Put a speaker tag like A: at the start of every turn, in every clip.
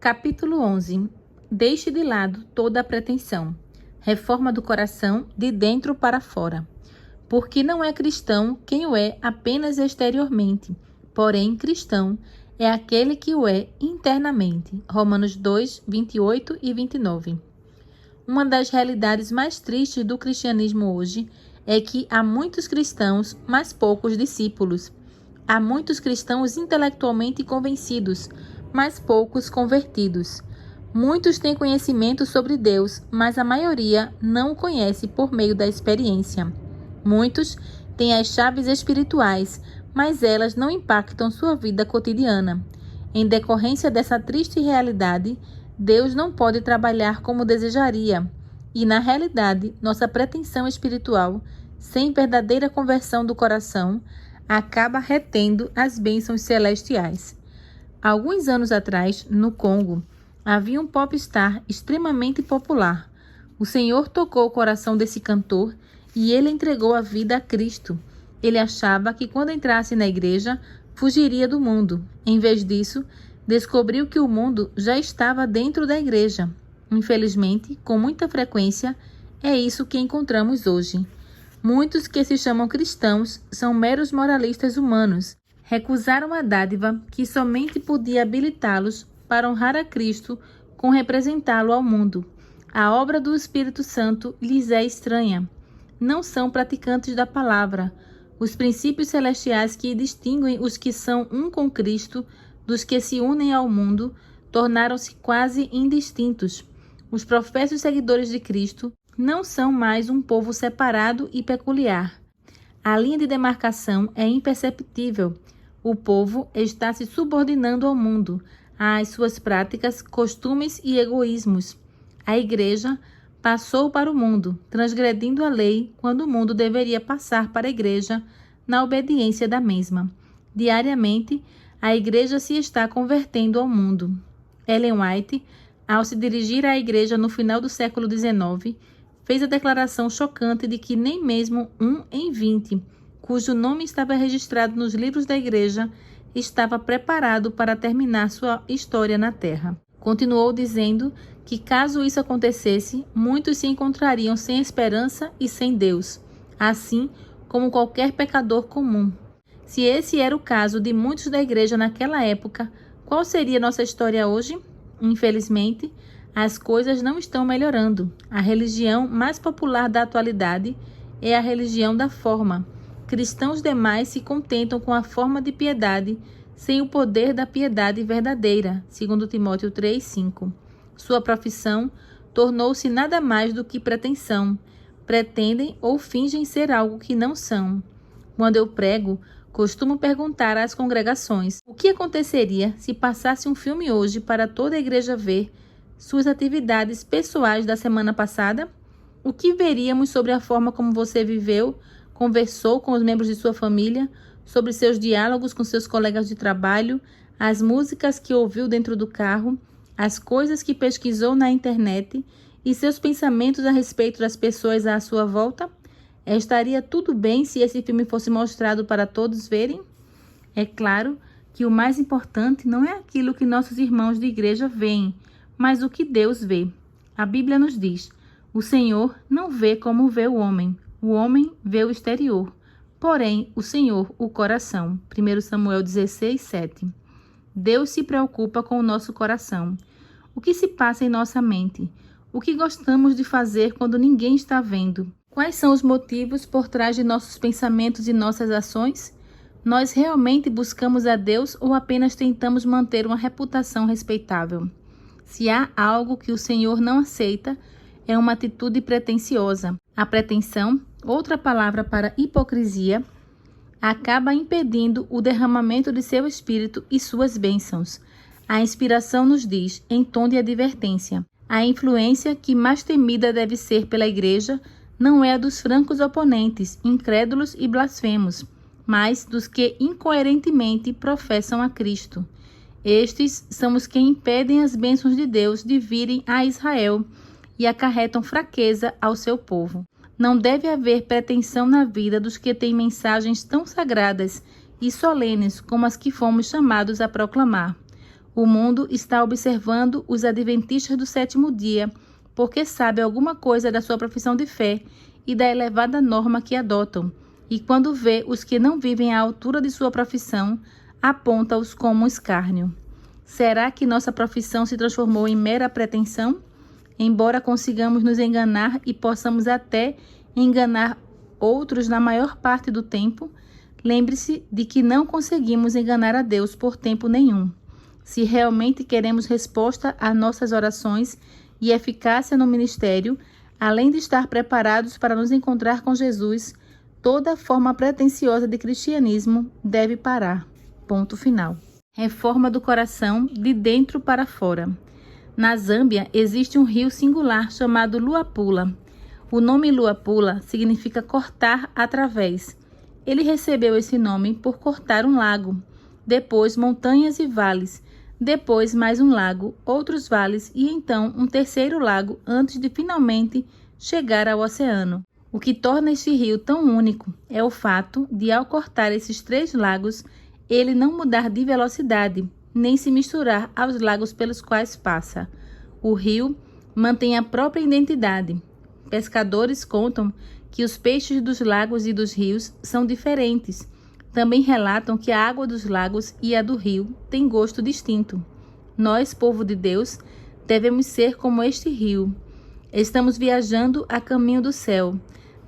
A: Capítulo 11. Deixe de lado toda a pretensão. Reforma do coração de dentro para fora. Porque não é cristão quem o é apenas exteriormente, porém cristão é aquele que o é internamente. Romanos 2, 28 e 29. Uma das realidades mais tristes do cristianismo hoje é que há muitos cristãos, mas poucos discípulos. Há muitos cristãos intelectualmente convencidos, mas poucos convertidos. Muitos têm conhecimento sobre Deus, mas a maioria não o conhece por meio da experiência. Muitos têm as chaves espirituais, mas elas não impactam sua vida cotidiana. Em decorrência dessa triste realidade, Deus não pode trabalhar como desejaria. E, na realidade, nossa pretensão espiritual, sem verdadeira conversão do coração, acaba retendo as bênçãos celestiais. Alguns anos atrás, no Congo, havia um popstar extremamente popular. O Senhor tocou o coração desse cantor e ele entregou a vida a Cristo. Ele achava que quando entrasse na igreja, fugiria do mundo. Em vez disso, descobriu que o mundo já estava dentro da igreja. Infelizmente, com muita frequência, é isso que encontramos hoje. Muitos que se chamam cristãos são meros moralistas humanos. Recusaram a dádiva que somente podia habilitá-los para honrar a Cristo com representá-lo ao mundo. A obra do Espírito Santo lhes é estranha. Não são praticantes da palavra. Os princípios celestiais que distinguem os que são um com Cristo dos que se unem ao mundo tornaram-se quase indistintos. Os professos seguidores de Cristo não são mais um povo separado e peculiar. A linha de demarcação é imperceptível. O povo está se subordinando ao mundo, às suas práticas, costumes e egoísmos. A igreja passou para o mundo, transgredindo a lei quando o mundo deveria passar para a igreja na obediência da mesma. Diariamente, a igreja se está convertendo ao mundo. Ellen White, ao se dirigir à igreja no final do século XIX, fez a declaração chocante de que nem mesmo 1 em 20, cujo nome estava registrado nos livros da igreja, estava preparado para terminar sua história na Terra. Continuou dizendo que, caso isso acontecesse, muitos se encontrariam sem esperança e sem Deus, assim como qualquer pecador comum. Se esse era o caso de muitos da igreja naquela época, qual seria nossa história hoje? Infelizmente, as coisas não estão melhorando. A religião mais popular da atualidade é a religião da forma. Cristãos demais se contentam com a forma de piedade, sem o poder da piedade verdadeira, segundo Timóteo 3:5. Sua profissão tornou-se nada mais do que pretensão. Pretendem ou fingem ser algo que não são. Quando eu prego, costumo perguntar às congregações: o que aconteceria se passasse um filme hoje para toda a igreja ver suas atividades pessoais da semana passada? O que veríamos sobre a forma como você viveu, conversou com os membros de sua família, sobre seus diálogos com seus colegas de trabalho, as músicas que ouviu dentro do carro, as coisas que pesquisou na internet e seus pensamentos a respeito das pessoas à sua volta? Estaria tudo bem se esse filme fosse mostrado para todos verem? É claro que o mais importante não é aquilo que nossos irmãos de igreja veem, mas o que Deus vê. A Bíblia nos diz: o Senhor não vê como vê o homem vê o exterior, porém o Senhor o coração. 1 Samuel 16:7. Deus se preocupa com o nosso coração. O que se passa em nossa mente? O que gostamos de fazer quando ninguém está vendo? Quais são os motivos por trás de nossos pensamentos e nossas ações? Nós realmente buscamos a Deus ou apenas tentamos manter uma reputação respeitável? Se há algo que o Senhor não aceita, é uma atitude pretensiosa. A pretensão, outra palavra para hipocrisia, acaba impedindo o derramamento de seu espírito e suas bênçãos. A inspiração nos diz, em tom de advertência: a influência que mais temida deve ser pela igreja não é a dos francos oponentes, incrédulos e blasfemos, mas dos que incoerentemente professam a Cristo. Estes são os que impedem as bênçãos de Deus de virem a Israel e acarretam fraqueza ao seu povo. Não deve haver pretensão na vida dos que têm mensagens tão sagradas e solenes como as que fomos chamados a proclamar. O mundo está observando os adventistas do sétimo dia, porque sabe alguma coisa da sua profissão de fé e da elevada norma que adotam, e quando vê os que não vivem à altura de sua profissão, aponta-os como um escárnio. Será que nossa profissão se transformou em mera pretensão? Embora consigamos nos enganar e possamos até enganar outros na maior parte do tempo, lembre-se de que não conseguimos enganar a Deus por tempo nenhum. Se realmente queremos resposta às nossas orações e eficácia no ministério, além de estar preparados para nos encontrar com Jesus, toda forma pretensiosa de cristianismo deve parar. Ponto final. Reforma do coração de dentro para fora. Na Zâmbia existe um rio singular chamado Luapula. O nome Luapula significa cortar através. Ele recebeu esse nome por cortar um lago, depois montanhas e vales, depois mais um lago, outros vales e então um terceiro lago antes de finalmente chegar ao oceano. O que torna este rio tão único é o fato de, ao cortar esses 3 lagos, ele não mudar de velocidade, nem se misturar aos lagos pelos quais passa. O rio mantém a própria identidade. Pescadores contam que os peixes dos lagos e dos rios são diferentes. Também relatam que a água dos lagos e a do rio têm gosto distinto. Nós, povo de Deus, devemos ser como este rio. Estamos viajando a caminho do céu.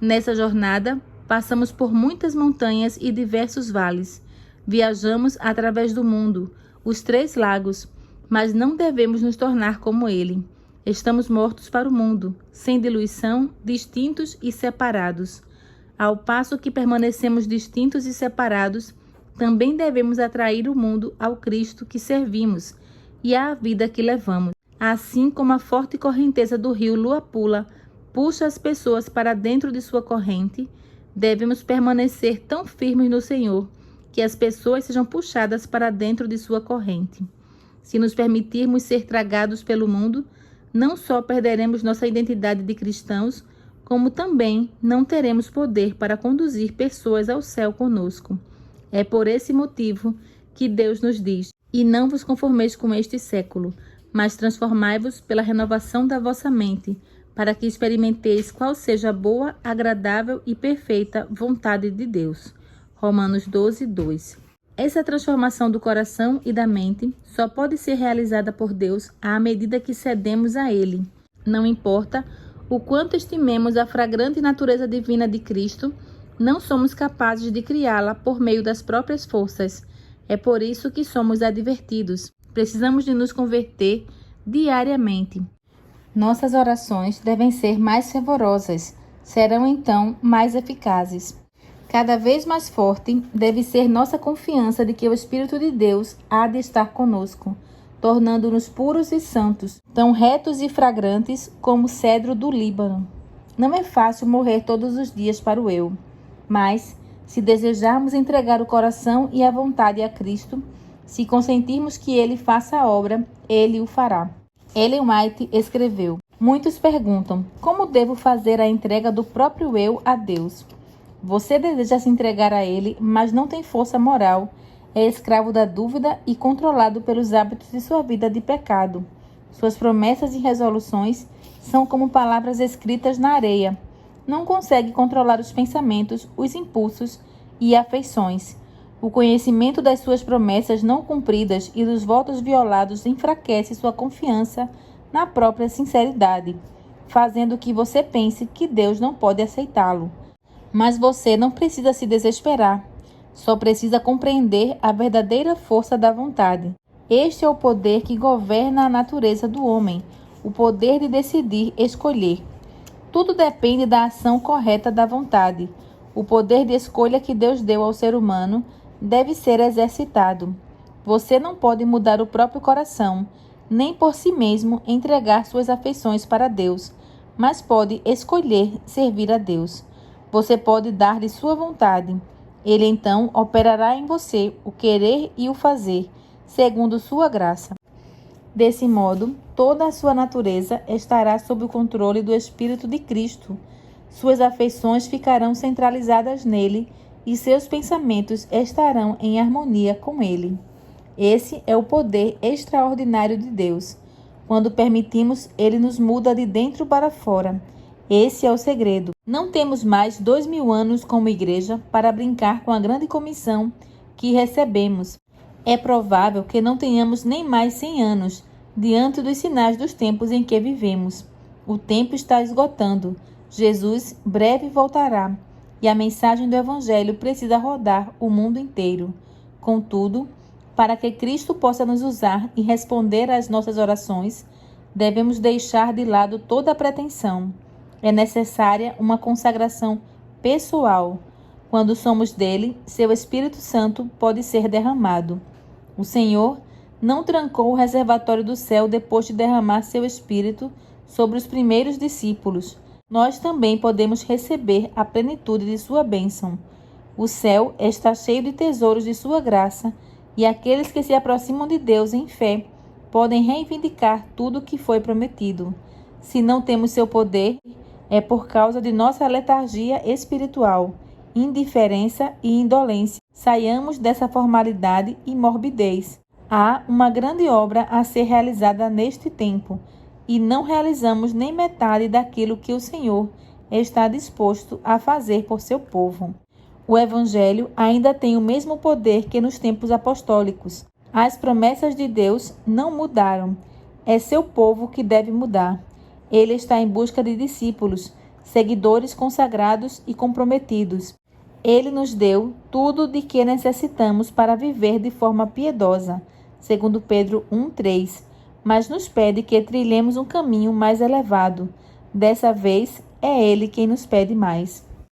A: Nessa jornada, passamos por muitas montanhas e diversos vales. Viajamos através do mundo, os 3 lagos, mas não devemos nos tornar como ele. Estamos mortos para o mundo, sem diluição, distintos e separados. Ao passo que permanecemos distintos e separados, também devemos atrair o mundo ao Cristo que servimos e à vida que levamos. Assim como a forte correnteza do rio Luapula puxa as pessoas para dentro de sua corrente, devemos permanecer tão firmes no Senhor que as pessoas sejam puxadas para dentro de sua corrente. Se nos permitirmos ser tragados pelo mundo, não só perderemos nossa identidade de cristãos, como também não teremos poder para conduzir pessoas ao céu conosco. É por esse motivo que Deus nos diz: e não vos conformeis com este século, mas transformai-vos pela renovação da vossa mente, para que experimenteis qual seja a boa, agradável e perfeita vontade de Deus. Romanos 12, 2. Essa transformação do coração e da mente só pode ser realizada por Deus à medida que cedemos a Ele. Não importa o quanto estimemos a fragrante natureza divina de Cristo, não somos capazes de criá-la por meio das próprias forças. É por isso que somos advertidos. Precisamos de nos converter diariamente. Nossas orações devem ser mais fervorosas, serão então mais eficazes. Cada vez mais forte deve ser nossa confiança de que o Espírito de Deus há de estar conosco, tornando-nos puros e santos, tão retos e fragrantes como o cedro do Líbano. Não é fácil morrer todos os dias para o eu, mas, se desejarmos entregar o coração e a vontade a Cristo, se consentirmos que Ele faça a obra, Ele o fará. Ellen White escreveu: muitos perguntam, como devo fazer a entrega do próprio eu a Deus? Você deseja se entregar a Ele, mas não tem força moral, é escravo da dúvida e controlado pelos hábitos de sua vida de pecado. Suas promessas e resoluções são como palavras escritas na areia. Não consegue controlar os pensamentos, os impulsos e afeições. O conhecimento das suas promessas não cumpridas e dos votos violados enfraquece sua confiança na própria sinceridade, fazendo que você pense que Deus não pode aceitá-lo. Mas você não precisa se desesperar, só precisa compreender a verdadeira força da vontade. Este é o poder que governa a natureza do homem, o poder de decidir escolher. Tudo depende da ação correta da vontade. O poder de escolha que Deus deu ao ser humano deve ser exercitado. Você não pode mudar o próprio coração, nem por si mesmo entregar suas afeições para Deus, mas pode escolher servir a Deus. Você pode dar-lhe sua vontade. Ele então operará em você o querer e o fazer, segundo sua graça. Desse modo, toda a sua natureza estará sob o controle do Espírito de Cristo. Suas afeições ficarão centralizadas nele e seus pensamentos estarão em harmonia com ele. Esse é o poder extraordinário de Deus. Quando permitimos, Ele nos muda de dentro para fora. Esse é o segredo. Não temos mais 2000 anos como igreja para brincar com a grande comissão que recebemos. É provável que não tenhamos nem mais 100 anos diante dos sinais dos tempos em que vivemos. O tempo está esgotando. Jesus breve voltará e a mensagem do Evangelho precisa rodar o mundo inteiro. Contudo, para que Cristo possa nos usar e responder às nossas orações, devemos deixar de lado toda a pretensão. É necessária uma consagração pessoal. Quando somos dele, seu Espírito Santo pode ser derramado. O Senhor não trancou o reservatório do céu depois de derramar seu Espírito sobre os primeiros discípulos. Nós também podemos receber a plenitude de sua bênção. O céu está cheio de tesouros de sua graça, e aqueles que se aproximam de Deus em fé podem reivindicar tudo o que foi prometido. Se não temos seu poder, é por causa de nossa letargia espiritual, indiferença e indolência. Saiamos dessa formalidade e morbidez. Há uma grande obra a ser realizada neste tempo, e não realizamos nem metade daquilo que o Senhor está disposto a fazer por seu povo. O Evangelho ainda tem o mesmo poder que nos tempos apostólicos. As promessas de Deus não mudaram. É seu povo que deve mudar. Ele está em busca de discípulos, seguidores consagrados e comprometidos. Ele nos deu tudo de que necessitamos para viver de forma piedosa, segundo Pedro 1:3, mas nos pede que trilhemos um caminho mais elevado. Dessa vez, é Ele quem nos pede mais.